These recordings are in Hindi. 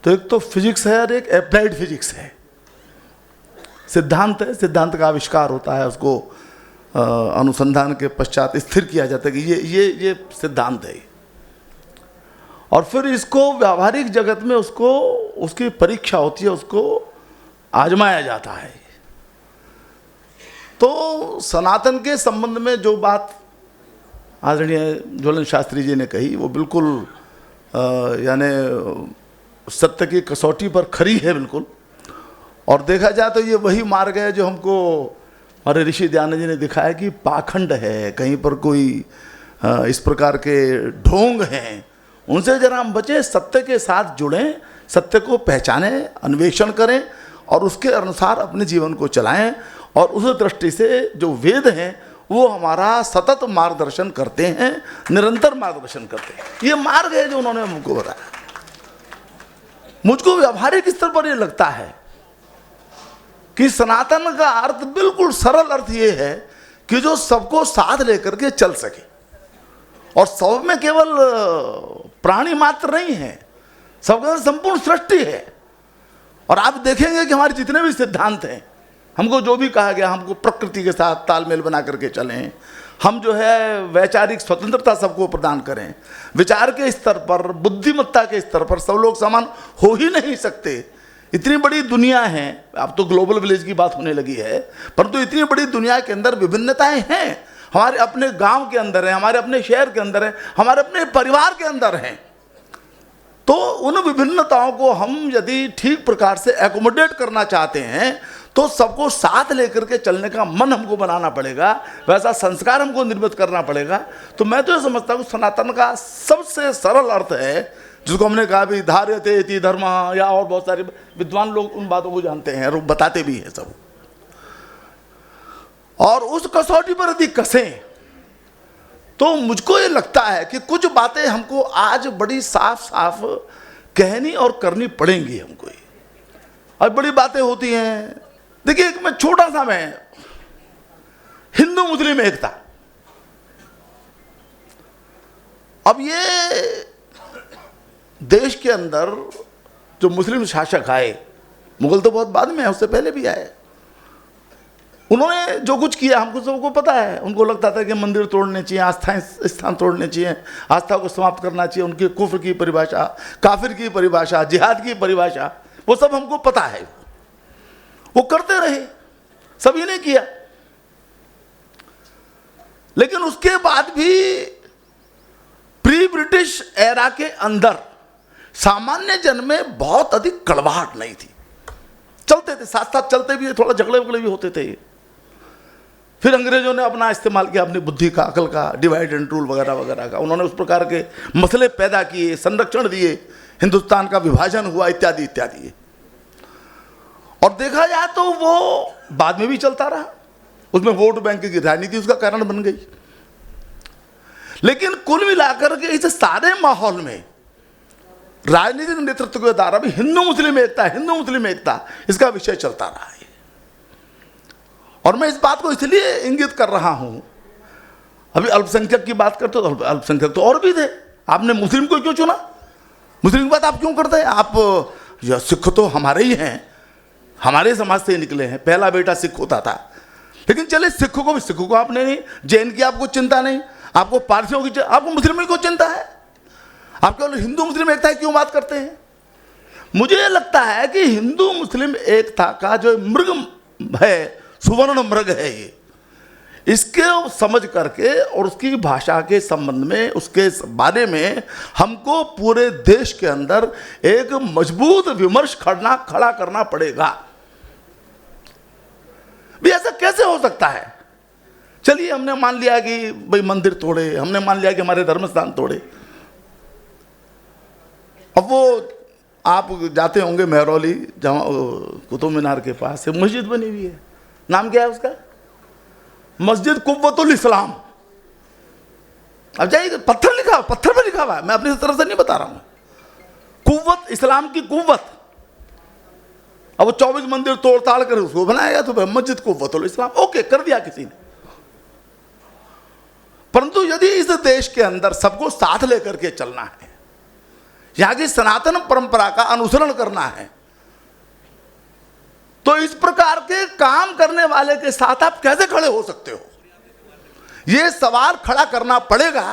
तो एक तो फिजिक्स है और एक एप्लाइड फिजिक्स है। सिद्धांत है, सिद्धांत का आविष्कार होता है, उसको अनुसंधान के पश्चात स्थिर किया जाता है कि ये सिद्धांत है। और फिर इसको व्यावहारिक जगत में उसको उसकी परीक्षा होती है, उसको आजमाया जाता है। तो सनातन के संबंध में जो बात आदरणीय ज्वलन शास्त्री जी ने कही वो बिल्कुल यानी सत्य की कसौटी पर खरी है बिल्कुल। और देखा जाए तो ये वही मार्ग है जो हमको हमारे ऋषि दयानंद जी ने दिखाया कि पाखंड है, कहीं पर कोई इस प्रकार के ढोंग हैं, उनसे जरा हम बचें, सत्य के साथ जुड़ें, सत्य को पहचानें, अन्वेषण करें और उसके अनुसार अपने जीवन को चलाएं। और उस दृष्टि से जो वेद हैं वो हमारा सतत मार्गदर्शन करते हैं, निरंतर मार्गदर्शन करते हैं। ये मार्ग है जो उन्होंने हमको बताया। मुझको व्यावहारिक स्तर पर ये लगता है कि सनातन का अर्थ बिल्कुल सरल अर्थ ये है कि जो सबको साथ लेकर के चल सके। और सब में केवल प्राणी मात्र नहीं है, सबका संपूर्ण सृष्टि है। और आप देखेंगे कि हमारे जितने भी सिद्धांत हैं, हमको जो भी कहा गया, हमको प्रकृति के साथ तालमेल बना करके चलें, हम जो है वैचारिक स्वतंत्रता सबको प्रदान करें। विचार के स्तर पर, बुद्धिमत्ता के स्तर पर सब लोग समान हो ही नहीं सकते। इतनी बड़ी दुनिया है, अब तो ग्लोबल विलेज की बात होने लगी है, परंतु इतनी बड़ी दुनिया के अंदर विभिन्नताएं हैं। हमारे अपने गांव के अंदर है, हमारे अपने शहर के अंदर है, हमारे अपने परिवार के अंदर हैं। तो उन विभिन्नताओं को हम यदि ठीक प्रकार से एकोमोडेट करना चाहते हैं तो सबको साथ लेकर के चलने का मन हमको बनाना पड़ेगा, वैसा संस्कार हमको निर्मित करना पड़ेगा। तो मैं तो ये समझता हूँ सनातन का सबसे सरल अर्थ है, जिसको हमने कहा भी धार्यते इति धर्म, या और बहुत सारे विद्वान लोग उन बातों को जानते हैं और बताते भी हैं सब। और उस कसौटी पर यदि कसें तो मुझको ये लगता है कि कुछ बातें हमको आज बड़ी साफ साफ कहनी और करनी पड़ेंगी हमको। और बड़ी बातें होती हैं, देखिए एक मैं छोटा सा मैं हिंदू मुस्लिम एकता, अब ये देश के अंदर जो मुस्लिम शासक आए, मुगल तो बहुत बाद में है, उससे पहले भी आए, उन्होंने जो कुछ किया हमको सबको पता है। उनको लगता था कि मंदिर तोड़ने चाहिए, आस्थाएं स्थान तोड़ने चाहिए, आस्था को समाप्त करना चाहिए, उनकी कुफ्र की परिभाषा, काफिर की परिभाषा, जिहाद की परिभाषा, वो सब हमको पता है। वो करते रहे, सभी ने किया। लेकिन उसके बाद भी प्री ब्रिटिश एरा के अंदर सामान्य जन में बहुत अधिक कड़वाहट नहीं थी। चलते थे, साथ साथ चलते भी, थोड़ा झगड़े वगड़े भी होते थे। फिर अंग्रेजों ने अपना इस्तेमाल किया, अपनी बुद्धि का, अकल का, डिवाइड एंड रूल वगैरह वगैरह का। उन्होंने उस प्रकार के मसले पैदा किए, संरक्षण दिए, हिंदुस्तान का विभाजन हुआ, इत्यादि इत्यादि। और देखा जाए तो वो बाद में भी चलता रहा, उसमें वोट बैंक की राजनीति उसका कारण बन गई। लेकिन कुल मिलाकर के इस सारे माहौल में राजनीतिक नेतृत्व के द्वारा भी हिंदू मुस्लिम एकता, हिंदू मुस्लिम एकता, इसका विषय चलता रहा है। और मैं इस बात को इसलिए इंगित कर रहा हूं, अभी अल्पसंख्यक की बात करते तो अल्पसंख्यक तो और भी थे, आपने मुस्लिम को क्यों चुना? मुस्लिम की बात आप क्यों करते हैं? आप सिख तो हमारे ही हैं, हमारे समाज से निकले हैं, पहला बेटा सिख होता था। लेकिन चले सिखों को भी, सिखों को आपने नहीं, जैन की आपको चिंता नहीं, आपको पारसियों की, आपको मुस्लिम को चिंता है। आप केवल हिंदू मुस्लिम एकता क्यों बात करते हैं? मुझे लगता है कि हिंदू मुस्लिम एकता का जो मृग है, सुवर्ण मृग है, ये इसके समझ करके और उसकी भाषा के संबंध में, उसके बारे में हमको पूरे देश के अंदर एक मजबूत विमर्श खड़ा करना पड़ेगा। भी ऐसा कैसे हो सकता है? चलिए हमने मान लिया कि भाई मंदिर तोड़े, हमने मान लिया कि हमारे धर्म स्थान तोड़े। अब वो आप जाते होंगे महरौली, जहाँ कुतुब मीनार के पास से मस्जिद बनी हुई है, नाम क्या है उसका? मस्जिद कुव्वतुल इस्लाम। अब जाइए, पत्थर लिखा, पत्थर पे लिखा हुआ है, मैं अपनी तरफ से नहीं बता रहा हूं। कुव्वत, इस्लाम की कुव्वत। अब वो 24 मंदिर तोड़ ताड़ कर उसको बनाया गया, तो मस्जिद कुव्वतुल इस्लाम, ओके कर दिया किसी ने। परंतु यदि इस देश के अंदर सबको साथ लेकर के चलना है, यहाँ की सनातन परंपरा का अनुसरण करना है, तो इस प्रकार के काम करने वाले के साथ आप कैसे खड़े हो सकते हो? यह सवाल खड़ा करना पड़ेगा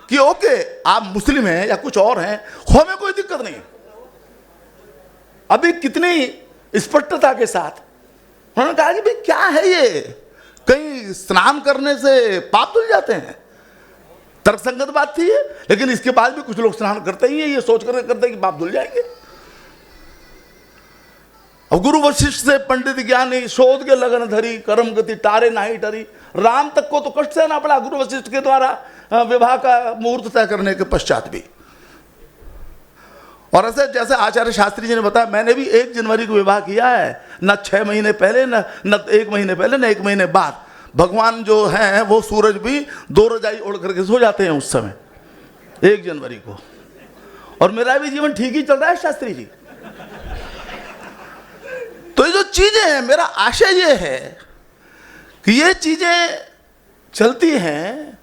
कि ओके, आप मुस्लिम हैं या कुछ और हैं, हमें कोई दिक्कत नहीं। अभी कितनी स्पष्टता के साथ उन्होंने कहा कि भाई क्या है ये, कहीं स्नान करने से पाप धुल जाते हैं? तर्कसंगत बात थी ये, लेकिन इसके बाद भी कुछ लोग स्नान करते ही हैं ये सोच कर करते हैं कि पाप धुल जाएंगे। अब गुरु वशिष्ठ से पंडित ज्ञानी शोध के लगन धरी, कर्म गति टारे नाही टरी। राम तक को तो कष्ट सहना पड़ा गुरु वशिष्ठ के द्वारा विवाह का मुहूर्त तय करने के पश्चात भी। और ऐसे जैसे आचार्य शास्त्री जी ने बताया, मैंने भी 1 जनवरी को विवाह किया है, न 6 महीने पहले, न 1 महीने पहले, न 1 महीने बाद। भगवान जो हैं वो सूरज भी 2 रजाई ओढ़ करके सो जाते हैं उस समय 1 जनवरी को, और मेरा भी जीवन ठीक ही चल रहा है शास्त्री जी। तो ये जो चीजें हैं, मेरा आशय ये है कि ये चीजें चलती हैं,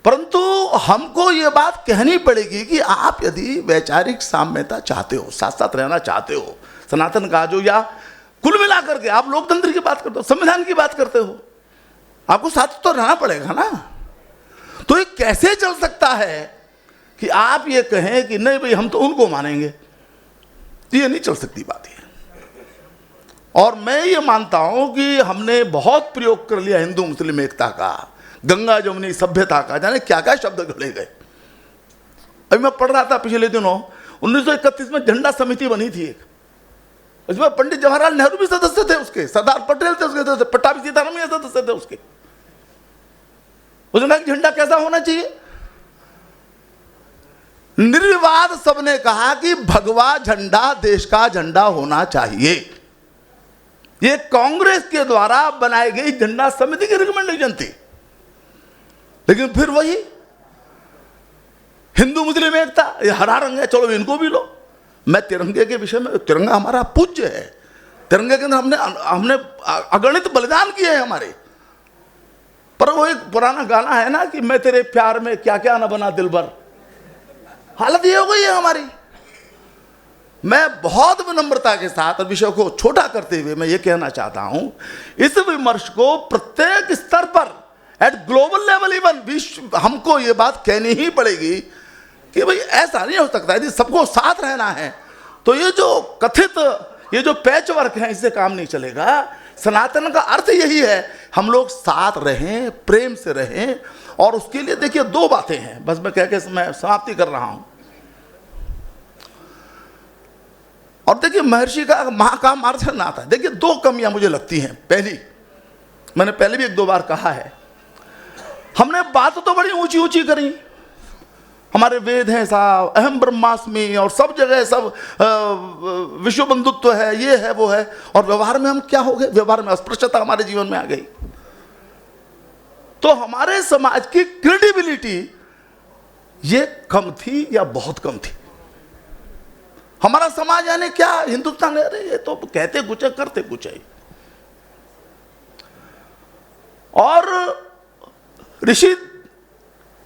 परंतु हमको ये बात कहनी पड़ेगी कि आप यदि वैचारिक साम्यता चाहते हो, साथ साथ रहना चाहते हो, सनातन का जो, या कुल मिलाकर के आप लोकतंत्र की बात करते हो, संविधान की बात करते हो, आपको साथ तो रहना पड़ेगा ना। तो ये कैसे चल सकता है कि आप ये कहें कि नहीं भाई हम तो उनको मानेंगे? ये नहीं चल सकती बात है। और मैं ये मानता हूं कि हमने बहुत प्रयोग कर लिया हिंदू मुस्लिम एकता का, गंगा जमुनी सभ्यता का, जाने क्या क्या शब्द गढ़े गए। अभी मैं पढ़ रहा था पिछले दिनों 1931 में झंडा समिति बनी थी एक, इसमें पंडित जवाहरलाल नेहरू भी सदस्य थे उसके, सरदार पटेल थे उसके सदस्य, पट्टाभी सीतारामैया सदस्य थे उसके। उसने कहा झंडा कैसा होना चाहिए? निर्विवाद सबने कहा कि भगवा झंडा देश का झंडा होना चाहिए। ये कांग्रेस के द्वारा बनाई गई झंडा समिति की रिकमेंडेशन थी। लेकिन फिर वही हिंदू मुस्लिम एकता, ये हरा रंग है, चलो इनको भी लो। मैं तिरंगे के विषय में, तिरंगा हमारा पूज्य है, तिरंगे के अंदर हमने अगणित बलिदान किए हैं हमारे। पर वो एक पुराना गाना है ना कि मैं तेरे प्यार में क्या क्या ना बना दिलबर, हालत ये हो गई है हमारी। मैं बहुत विनम्रता के साथ और विषय को छोटा करते हुए मैं ये कहना चाहता हूं, इस विमर्श को प्रत्येक स्तर पर, एट ग्लोबल लेवल इवन, विश्व, हमको ये बात कहनी ही पड़ेगी कि भाई ऐसा नहीं हो सकता। यदि सबको साथ रहना है तो ये जो कथित, ये जो पैच वर्क है, इससे काम नहीं चलेगा। सनातन का अर्थ यही है, हम लोग साथ रहें, प्रेम से रहें। और उसके लिए देखिए 2 बातें हैं, बस मैं कह के मैं समाप्ति कर रहा हूं। और देखिए महर्षि का महाकामार्थन आता है। देखिए 2 कमियां मुझे लगती हैं। पहली, मैंने पहले भी 1-2 बार कहा है, हमने बात तो बड़ी ऊंची ऊंची करी, हमारे वेद हैं साहब, अहम ब्रह्मास्मि, और सब जगह सब विश्व बंधुत्व है, ये है वो है, और व्यवहार में हम क्या हो गए? व्यवहार में अस्पृश्यता हमारे जीवन में आ गई। तो हमारे समाज की क्रेडिबिलिटी ये कम थी या बहुत कम थी। हमारा समाज यानी क्या, हिंदुस्तान, अरे ये तो कहते कुछ है करते कुछ है। और ऋषि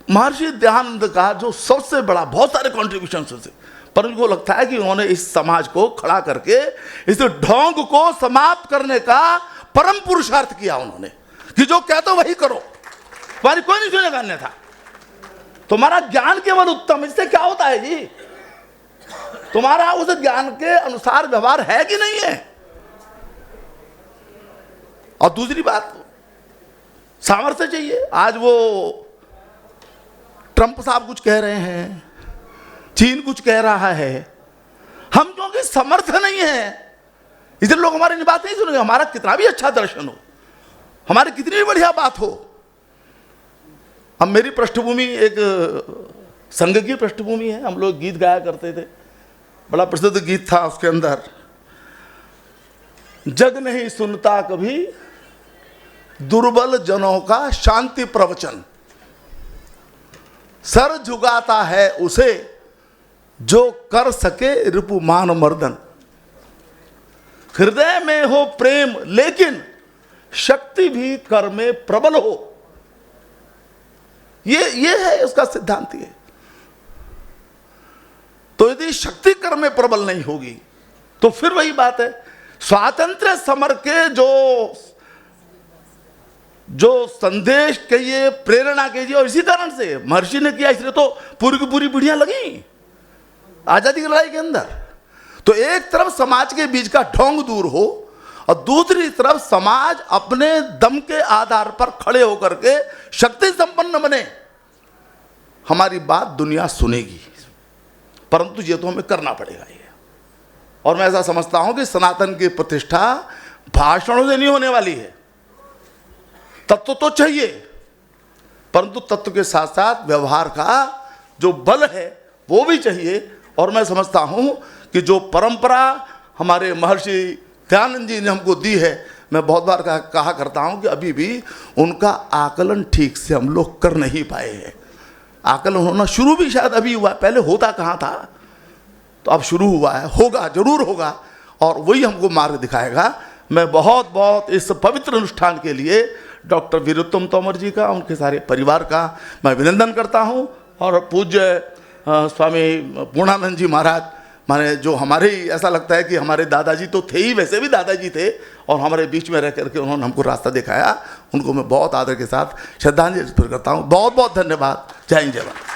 महर्षि दयानंद का जो सबसे बड़ा, बहुत सारे कॉन्ट्रीब्यूशन थे, पर उनको लगता है कि उन्होंने इस समाज को खड़ा करके इस ढोंग को समाप्त करने का परम पुरुषार्थ किया उन्होंने, कि जो कहते वही करो, तुम्हारी कोई नहीं सुनेगा अन्यथा, तुम्हारा ज्ञान केवल उत्तम, इससे क्या होता है जी? तुम्हारा उस ज्ञान के अनुसार व्यवहार है कि नहीं है? और दूसरी बात, सामर्थ्य चाहिए। आज वो ट्रंप साहब कुछ कह रहे हैं, चीन कुछ कह रहा है, हम क्योंकि समर्थ नहीं है इसलिए लोग हमारी बात नहीं सुनेंगे। हमारा कितना भी अच्छा दर्शन हो, हमारी कितनी भी बढ़िया बात हो। अब मेरी पृष्ठभूमि एक संघ की पृष्ठभूमि है, हम लोग गीत गाया करते थे, बड़ा प्रसिद्ध गीत था उसके अंदर, जग नहीं सुनता कभी दुर्बल जनों का शांति प्रवचन, सर झुकाता है उसे जो कर सके रिपुमान मर्दन। हृदय में हो प्रेम लेकिन शक्ति भी कर में प्रबल हो, ये है उसका सिद्धांत। ये तो यदि शक्ति कर्म में प्रबल नहीं होगी तो फिर वही बात है, स्वातंत्र्य समर के जो संदेश कहिए, प्रेरणा कीजिए, और इसी कारण से महर्षि ने किया, इसलिए तो पूरी की पूरी पीढ़ियां लगी आजादी की लड़ाई के अंदर। तो एक तरफ समाज के बीच का ढोंग दूर हो और दूसरी तरफ समाज अपने दम के आधार पर खड़े होकर के शक्ति संपन्न बने, हमारी बात दुनिया सुनेगी। परंतु ये तो हमें करना पड़ेगा ये। और मैं ऐसा समझता हूं कि सनातन की प्रतिष्ठा भाषणों से नहीं होने वाली है। तत्व तो चाहिए, परंतु तत्व के साथ साथ व्यवहार का जो बल है वो भी चाहिए। और मैं समझता हूं कि जो परंपरा हमारे महर्षि दयानंद जी ने हमको दी है, मैं बहुत बार कहा करता हूं कि अभी भी उनका आकलन ठीक से हम लोग कर नहीं पाए हैं। आकलन होना शुरू भी शायद अभी हुआ, पहले होता कहाँ था, तो अब शुरू हुआ है, होगा, जरूर होगा, और वही हमको मार्ग दिखाएगा। मैं बहुत बहुत इस पवित्र अनुष्ठान के लिए डॉक्टर वीरोत्तम तोमर जी का, उनके सारे परिवार का मैं अभिनंदन करता हूं। और पूज्य स्वामी पूर्णानंद जी महाराज, माने जो हमारे, ऐसा लगता है कि हमारे दादाजी तो थे ही, वैसे भी दादाजी थे, और हमारे बीच में रह करके उन्होंने हमको रास्ता दिखाया। उनको मैं बहुत आदर के साथ श्रद्धांजलि अर्पित करता हूँ। बहुत बहुत धन्यवाद। जय हिंद, जय भारत।